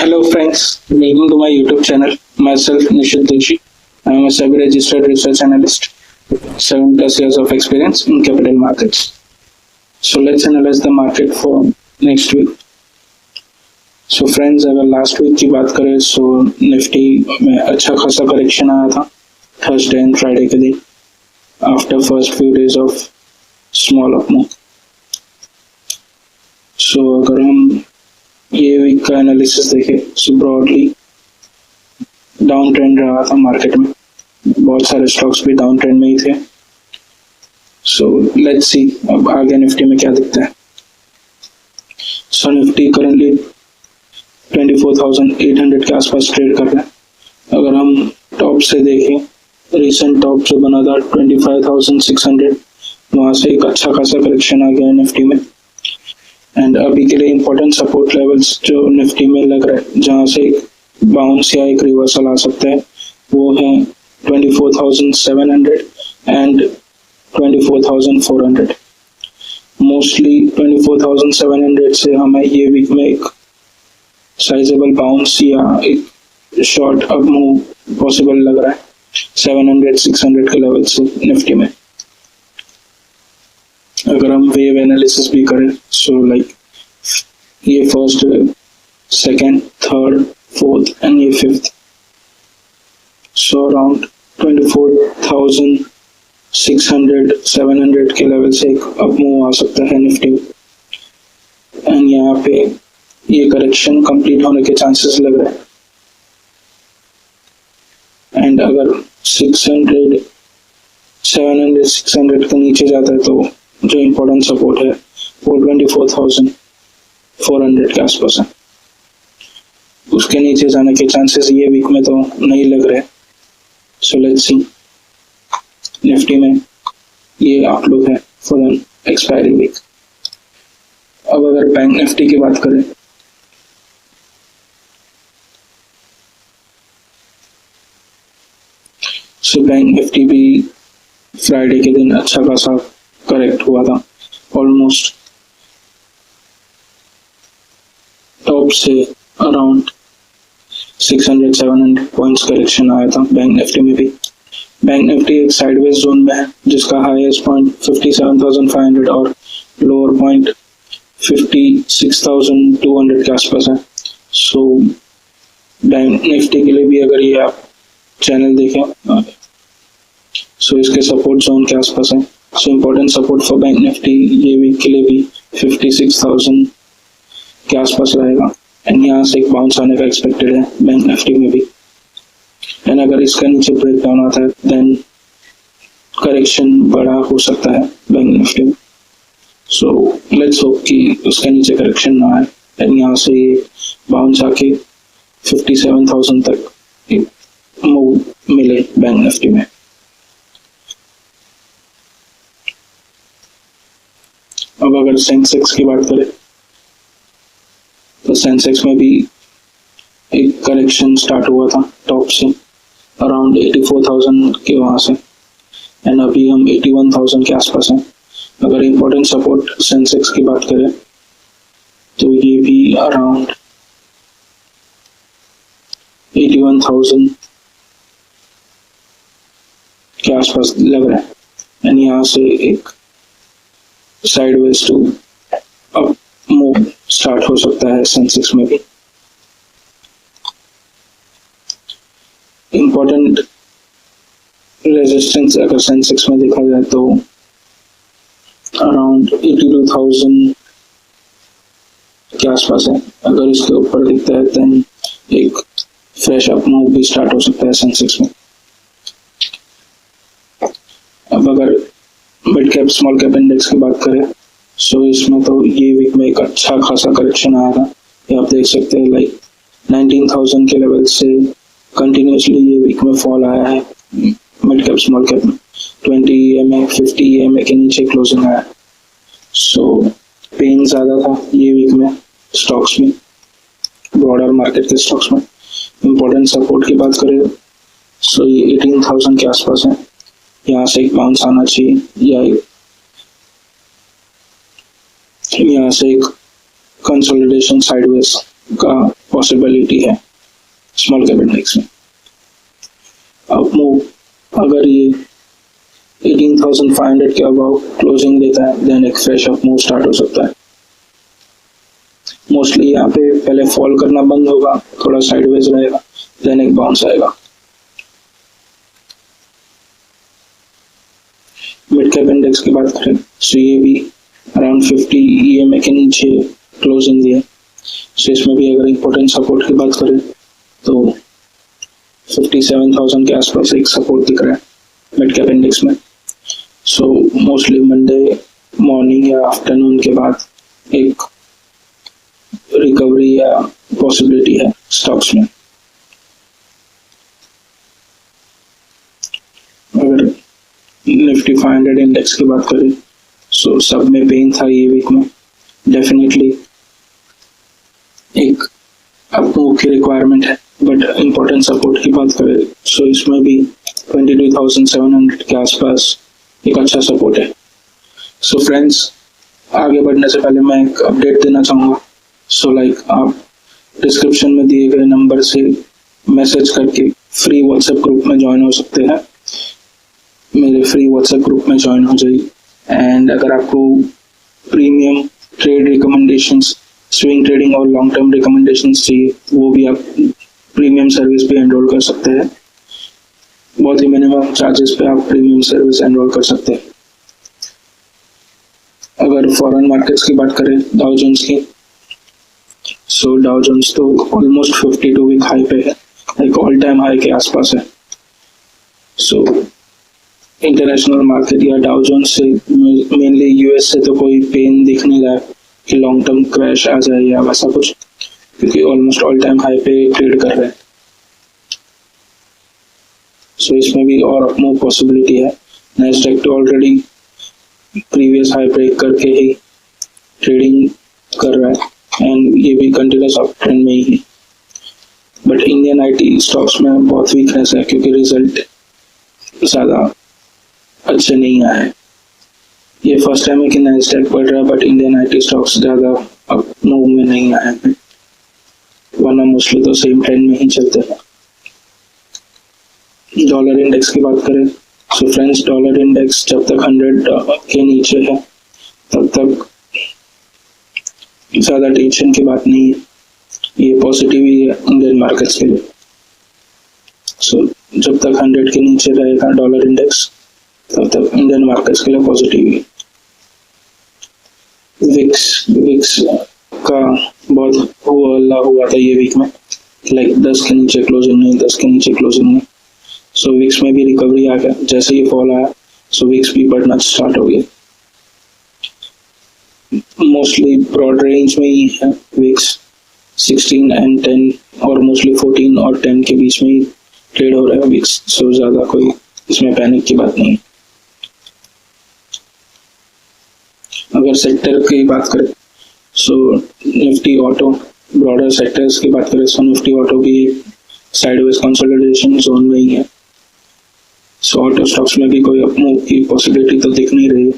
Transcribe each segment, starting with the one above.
Hello friends, welcome to my YouTube channel. Myself Nishit Doshi. I am a SEBI registered research analyst, 7+ years of experience in capital markets. So let's analyze the market for next week. So friends, अगर last week की बात करें so Nifty में अच्छा खासा correction आया था Thursday and Friday के दिन after first few days of small up move. So अगर हम ये वीक का एनालिसिस देखें सो ब्रॉडली डाउन ट्रेंड रहा था मार्केट में. बहुत सारे स्टॉक्स भी डाउन ट्रेंड में ही थे. सो लेट्स सी अब आगे निफ्टी में क्या दिखता है. सो निफ्टी करंटली 24,800 के आसपास ट्रेड कर रहा है. अगर हम टॉप से देखें रिसेंट टॉप जो बना था 25,600, वहां से एक अच्छा खासा करेक्शन आ गया है निफ्टी में. एंड अभी के लिए इंपॉर्टेंट सपोर्ट लेवल्स जो निफ्टी में लग रहा है जहां से एक बाउंस या एक रिवर्सल आ सकता है वो है 24,700 एंड 24,400. मोस्टली 24,700 से हमें ये वीक में एक साइजेबल बाउंस या एक शॉर्ट अप मूव पॉसिबल लग रहा है 700-600 के लेवल से निफ्टी में. अगर हम वेव एनालिसिस भी करें सो लाइक ये first, second, third, fourth and ये फिफ्थ, सो अराउंड 24,600-700 के लेवल से एक अप मूव आ सकता है निफ्टी में. एंड यहाँ पे ये करेक्शन कंप्लीट होने के चांसेस लग रहे हैं. एंड अगर 700-600 के नीचे जाता है तो जो इम्पोर्टेंट सपोर्ट है वो 24,400 के आसपास है. उसके नीचे जाने के चांसेस ये वीक में तो नहीं लग रहे. सो लेट्स सी निफ्टी में ये आउटलुक है फॉर एन एक्सपायरी वीक. अब अगर बैंक निफ्टी की बात करें सो बैंक निफ्टी भी फ्राइडे के दिन अच्छा खासा करेक्ट हुआ था. ऑलमोस्ट टॉप से अराउंड 600-700 पॉइंट्स करेक्शन आया था बैंक निफ्टी में भी. बैंक निफ्टी एक साइडवेज जोन में है जिसका हाईएस्ट पॉइंट 57,500 और लोअर पॉइंट 56,200 के आसपास है. सो बैंक निफ्टी के लिए भी अगर ये आप चैनल देखें सो इसके सपोर्ट जोन के आसपास है. So important support for bank Nifty ये वीक के लिए भी 56,000 के आसपास रहेगा. एंड यहाँ से एक बाउंस आने का एक्सपेक्टेड है बैंक निफ्टी में भी. एंड अगर इसका नीचे ब्रेक डाउन आता है देन करेक्शन बड़ा हो सकता है बैंक निफ्टी में. सो लेट्स होप कि उसका नीचे करेक्शन ना आए एंड यहाँ से ये बाउंस आके 57,000 तक मूव मिले बैंक निफ्टी में. अब अगर सेंसेक्स की बात करें तो सेंसेक्स में भी एक करेक्शन स्टार्ट हुआ था टॉप से अराउंड 84,000 के वहां से एंड अभी हम 81,000 के आसपास हैं. अगर इम्पोर्टेंट सपोर्ट सेंसेक्स की बात करें तो ये भी अराउंड 81,000 के आसपास लग रहा है. एंड यहाँ से एक sideways to up move start हो सकता है सेंसेक्स में भी. इम्पोर्टेंट रेजिस्टेंस अगर सेंसेक्स में देखा जाए तो अराउंड 82,000 के आसपास है. अगर इसके ऊपर दिखता है देन एक फ्रेश अप मूव भी स्टार्ट हो सकता है सेंसेक्स में. अब अगर mid cap small cap index की बात करें सो इसमें तो ये वीक में एक अच्छा खासा करेक्शन आया था. ये आप देख सकते हैं लाइक 19,000 के लेवल से कंटिन्यूसली ये वीक में फॉल आया है मिड कैप स्मॉल कैप में. 20 EMA 50 EMA के नीचे क्लोजिंग आया. सो पेन ज्यादा था ये वीक में स्टॉक्स में, ब्रॉडर मार्केट के स्टॉक्स में. इम्पोर्टेंट सपोर्ट की बात करें सो ये 18,000 के आसपास है. यहाँ से एक बाउंस आना चाहिए या यहाँ से एक कंसोलिडेशन साइडवेज का पॉसिबिलिटी है स्मॉल कैप इंडेक्स में। अब मूव अगर ये 18,500 के अबाउ क्लोजिंग देता है देन एक फ्रेश अप मूव स्टार्ट हो सकता है। मोस्टली यहाँ पे पहले फॉल करना बंद होगा, थोड़ा साइडवेज रहेगा, देन एक बाउंस आएगा। मिड कैप इंडेक्स की बात करें सो ये भी अराउंड 50 EMA के नीचे क्लोजिंग दिया। सो इसमें भी अगर इम्पोर्टेंट सपोर्ट की बात करें तो 57,000 के आसपास एक सपोर्ट दिख रहा है मिड कैप इंडेक्स में। सो मोस्टली मंडे मॉर्निंग या आफ्टरनून के बाद एक रिकवरी या पॉसिबिलिटी है स्टॉक्स में। अगर निफ्टी 500 इंडेक्स की बात करें सो सब में पेन था ये वीक में। डेफिनेटली एक अपमूव की रिक्वायरमेंट है, बट इम्पोर्टेंट सपोर्ट की बात करें सो इसमें भी 22,700 के आसपास एक अच्छा सपोर्ट है। सो फ्रेंड्स, आगे बढ़ने से पहले मैं एक अपडेट देना चाहूँगा। सो आप डिस्क्रिप्शन में दिए गए नंबर से मैसेज करके फ्री व्हाट्सएप ग्रुप में ज्वाइन हो सकते हैं। मेरे फ्री व्हाट्सएप ग्रुप में ज्वाइन हो जाइए। एंड अगर आपको premium trade recommendations, swing trading और लॉन्ग टर्म रिकमेंडेशंस चाहिए वो भी आप प्रीमियम सर्विस पे एनरोल कर सकते हैं। बहुत ही मिनिमम चार्जेस पे आप प्रीमियम सर्विस एनरोल कर सकते हैं। अगर फॉरेन मार्केट्स की बात करें डाउ जोन्स की, सो डाउ जोन्स तो ऑलमोस्ट 52 वीक हाई पे है, एक ऑल टाइम हाई के आसपास है। सो इंटरनेशनल मार्केट या डाउ जोन्स से मेनली यूएस से तो कोई पेन दिख नहीं रहा है कि लॉन्ग टर्म क्रैश आ जाए या वैसा कुछ, क्योंकि ऑलमोस्ट ऑल टाइम हाई पे ट्रेड कर रहे हैं। सो इसमें भी और अपमूव पॉसिबिलिटी है। नैस्डैक तो ऑलरेडी प्रीवियस हाई ब्रेक करके ही ट्रेडिंग कर रहा है एंड ये भी कंटिन्यूस अप ट्रेंड में ही है। बट इंडियन आईटी स्टॉक्स में बहुत वीकनेस है क्योंकि रिजल्ट ज़्यादा अच्छे नहीं आए। ये फर्स्ट टाइम है कि नैस्डैक बढ़ रहा है बट इंडियन आईटी स्टॉक्स ज़्यादा अपमूव में नहीं आए हैं, वरना मोस्टली तो सेम ट्रेंड में ही चलते हैं। डॉलर इंडेक्स की बात करें सो फ्रेंड्स, डॉलर इंडेक्स जब तक 100 के नीचे है तब तक ज़्यादा टेंशन की बात नहीं है। ये पॉजिटिव ही है इंडियन मार्केट्स के लिए। सो जब तक 100 के नीचे रहेगा डॉलर इंडेक्स तब तक इंडियन मार्केट्स के लिए पॉजिटिव ही। विक्स का बहुत हुआ था ये वीक में, 10 के नीचे क्लोजिंग नहीं, 10 के नीचे क्लोजिंग नहीं। सो विक्स में भी रिकवरी आ गया, जैसे ही फॉल आया सो विक्स भी बढ़ना स्टार्ट हो गया। मोस्टली ब्रॉड रेंज में ही है विक्स, 16 एंड 10 और मोस्टली 14 और 10 के बीच में ही ट्रेड हो रहा है विक्स। सो ज़्यादा कोई इसमें पैनिक की बात नहीं। अगर सेक्टर की बात करें सो निफ्टी ऑटो, ब्रॉडर सेक्टर्स की बात करें सो निफ्टी ऑटो भी साइडवेज कंसोलिडेशन जोन में ही है। सो ऑटो स्टॉक्स में भी कोई अपमूव की पॉसिबिलिटी तो दिख नहीं रही।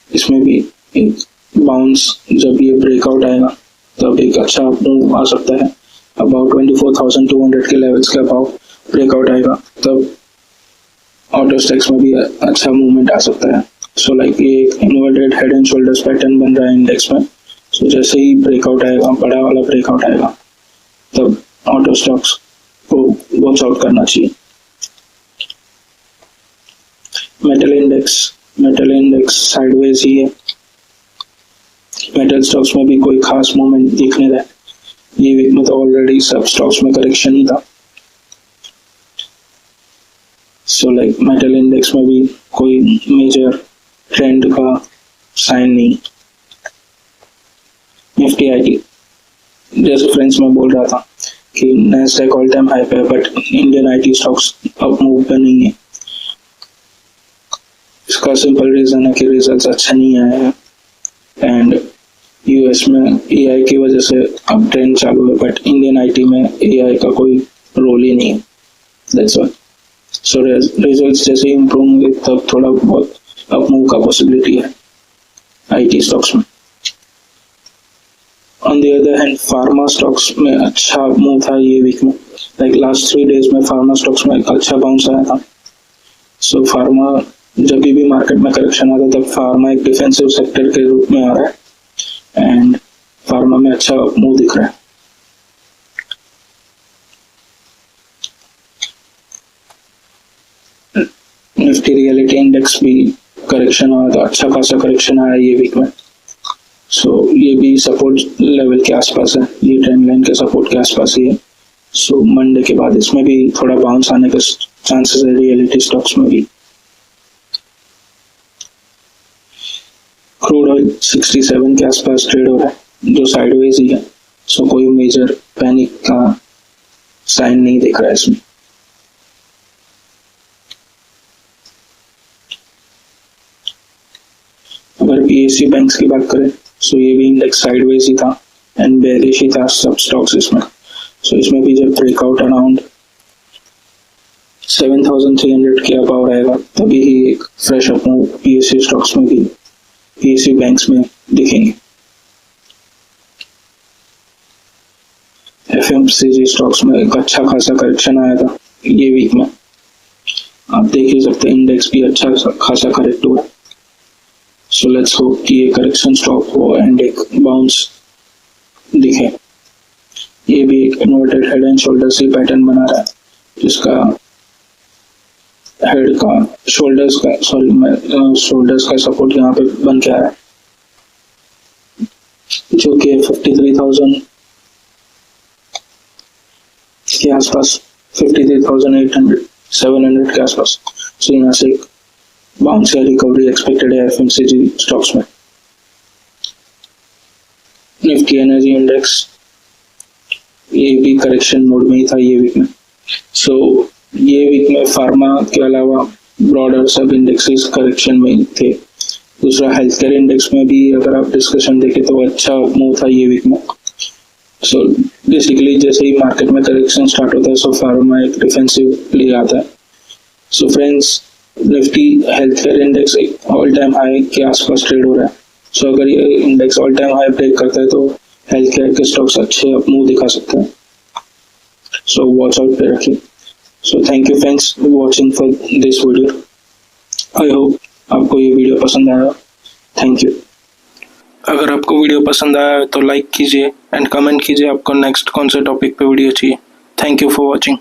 इसमें भी एक बाउंस, जब ये ब्रेकआउट आएगा तब एक अच्छा अपमूव आ सकता है। अबाउट 24,200 के लेवल्स के अबाउट ब्रेकआउट आएगा तब ऑटो स्टॉक्स में भी अच्छा मूवमेंट आ सकता है। सो ये एक inverted head and shoulders pattern बन रहा है इंडेक्स में। सो जैसे ही ब्रेकआउट आएगा, बड़ा वाला ब्रेकआउट आएगा, तब ऑटो स्टॉक्स को वॉच आउट करना चाहिए। मेटल इंडेक्स साइडवेज ही है। मेटल स्टॉक्स में भी कोई खास मूवमेंट दिख नहीं रहा है। ये वीक में तो ऑलरेडी सब स्टॉक्स में करेक्शन ही था। सो मेटल इंडेक्स में भी कोई मेजर ट्रेंड का साइन नहीं। निफ्टी आईटी, जैसे फ्रेंड्स में बोल रहा था कि नैस्डैक ऑल टाइम हाई पे है बट इंडियन आईटी स्टॉक्स अब मूव पे नहीं है। इसका सिंपल रीजन है कि रिजल्ट्स अच्छा नहीं आए हैं एंड यूएस में एआई की वजह से अब ट्रेंड चालू है, बट इंडियन आईटी में एआई का कोई रोल ही नहीं है। दैट्स व्हाई सो रिजल्ट्स जैसे इम्प्रूव होंगे तब थोड़ा बहुत अपमूव का पॉसिबिलिटी है आईटी स्टॉक्स में। On the other hand pharma stocks में अच्छा मूव था ये वीक में, लाइक लास्ट 3 डेज में फार्मा स्टॉक्स में एक अच्छा बाउंस आया था। सो फार्मा जब भी मार्केट में करेक्शन आता है तब फार्मा एक डिफेंसिव सेक्टर के रूप में आ रहा है एंड फार्मा में अच्छा मूव दिख रहा है। निफ्टी रियलिटी इंडेक्स भी करेक्शन आया था, अच्छा खासा करेक्शन आया ये वीक में। सो ये भी सपोर्ट लेवल के आसपास है, ये ट्रेंड लाइन के सपोर्ट के आसपास ही है। सो मंडे के बाद इसमें भी थोड़ा बाउंस आने के चांसेस है रियलिटी स्टॉक्स में भी। क्रूड ऑयल 67 के आसपास ट्रेड हो रहा है जो साइडवेज ही है। सो कोई मेजर पैनिक का साइन नहीं दिख रहा है इसमें। अगर पीएसयू बैंक्स की बात करें सो ये भी इंडेक्स साइडवेज ही था एंड बेरिश ही था सब स्टॉक्स इसमें। सो इसमें भी जब ब्रेकआउट अराउंड 7300 के अबाव रहेगा तभी ही एक fresh up move PSU stocks में भी, पीएसयू बैंक्स में दिखेंगे। एफएमसीजी स्टॉक्स में एक अच्छा खासा करेक्शन आया था ये वीक में, आप देख ही सकते हैं इंडेक्स भी अच्छा खासा करेक्ट हुआ। सो लेट्स होप कि ये करेक्शन स्टॉप हो एंड एक बाउंस दिखे। ये भी एक इन्वर्टेड हेड एंड शोल्डर से पैटर्न बना रहा है जिसका हेड का शोल्डर्स का सपोर्ट यहाँ पे बन के आया है जो कि 53,000 के आसपास, 53,800 700 के आसपास। सो यहाँ से एक बाउंस या रिकवरी एक्सपेक्टेड है एफएमसीजी स्टॉक्स में। निफ्टी एनर्जी इंडेक्स ये भी करेक्शन मोड में ही था ये वीक में। सो ये वीक में फार्मा के अलावा ब्रॉडर सब इंडेक्सेस करेक्शन में थे। दूसरा हेल्थ केयर इंडेक्स में भी अगर आप डिस्कशन देखें तो अच्छा मूव था ये वीक में। सो बेसिकली जैसे ही मार्केट में करेक्शन स्टार्ट होता है सो फार्मा एक डिफेंसिवली आता है। So friends, Nifty health care index all time high के आसपास ट्रेड हो रहा है। सो अगर ये index all time high break करता है तो हेल्थ केयर के स्टॉक्स अच्छे मूव दिखा सकते हैं। सो वॉच आउट पे रखिए। So thank you friends watching for this video. I hope आपको ये वीडियो पसंद आया। Thank you. अगर आपको वीडियो पसंद आया तो लाइक कीजिए एंड कमेंट कीजिए आपको नेक्स्ट कौन से टॉपिक पे वीडियो चाहिए। Thank you for watching.